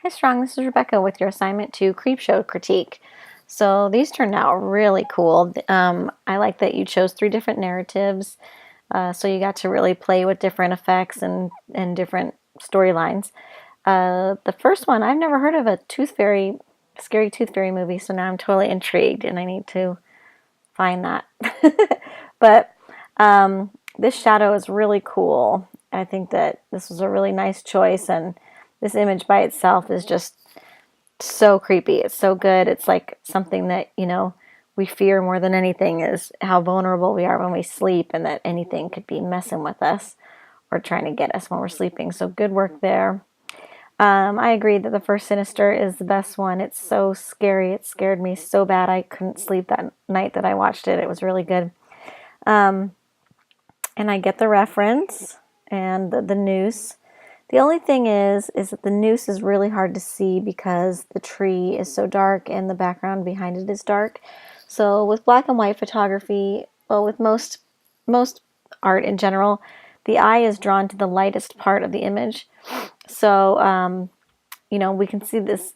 Hi Strong, this is Rebecca with your assignment to Creepshow Critique. So these turned out really cool. I like that you chose 3 different narratives, so you got to really play with different effects and different storylines. The first one, I've never heard of a scary tooth fairy movie, so now I'm totally intrigued and I need to find that. But this shadow is really cool. I think that this was a really nice choice, and this image by itself is just so creepy. It's so good. It's like something that, we fear more than anything is how vulnerable we are when we sleep, and that anything could be messing with us or trying to get us when we're sleeping. So good work there. I agree that the first Sinister is the best one. It's so scary. It scared me so bad I couldn't sleep that night that I watched it. It was really good. And I get the reference and the noose. The only thing is that the noose is really hard to see because the tree is so dark and the background behind it is dark. So with black and white photography, well, with most art in general, the eye is drawn to the lightest part of the image. So, we can see this,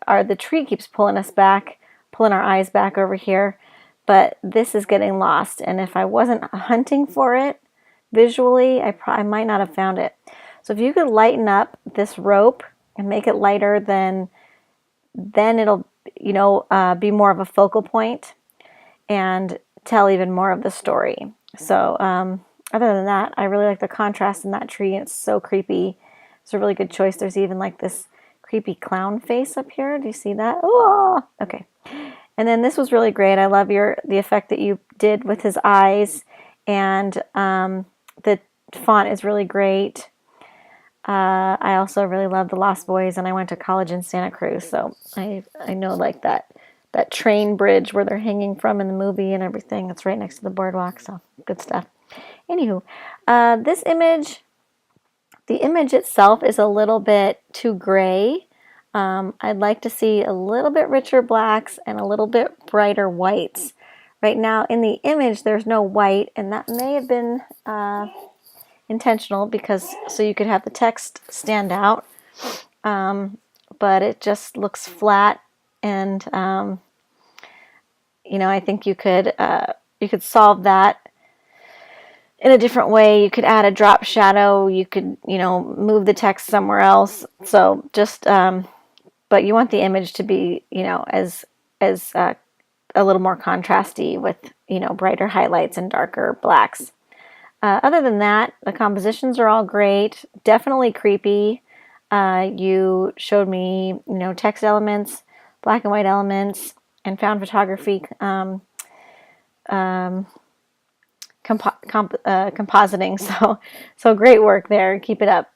the tree keeps pulling us back, pulling our eyes back over here, but this is getting lost. And if I wasn't hunting for it visually, I might not have found it. So if you could lighten up this rope and make it lighter, then it'll, be more of a focal point and tell even more of the story. So other than that, I really like the contrast in that tree. It's so creepy. It's a really good choice. There's even like this creepy clown face up here. Do you see that? Oh, okay. And then this was really great. I love the effect that you did with his eyes, and the font is really great. I also really love the Lost Boys, and I went to college in Santa Cruz, so I know like that train bridge where they're hanging from in the movie and everything. It's right next to the boardwalk, so good stuff. Anywho, this image, the image itself is a little bit too gray. I'd like to see a little bit richer blacks and a little bit brighter whites. Right now in the image there's no white, and that may have been intentional because so you could have the text stand out, but it just looks flat, and I think you could solve that in a different way. You could add a drop shadow. You could move the text somewhere else. So just but you want the image to be as a little more contrasty with brighter highlights and darker blacks. Other than that, the compositions are all great. Definitely creepy. You showed me, text elements, black and white elements, and found photography compositing. So great work there. Keep it up.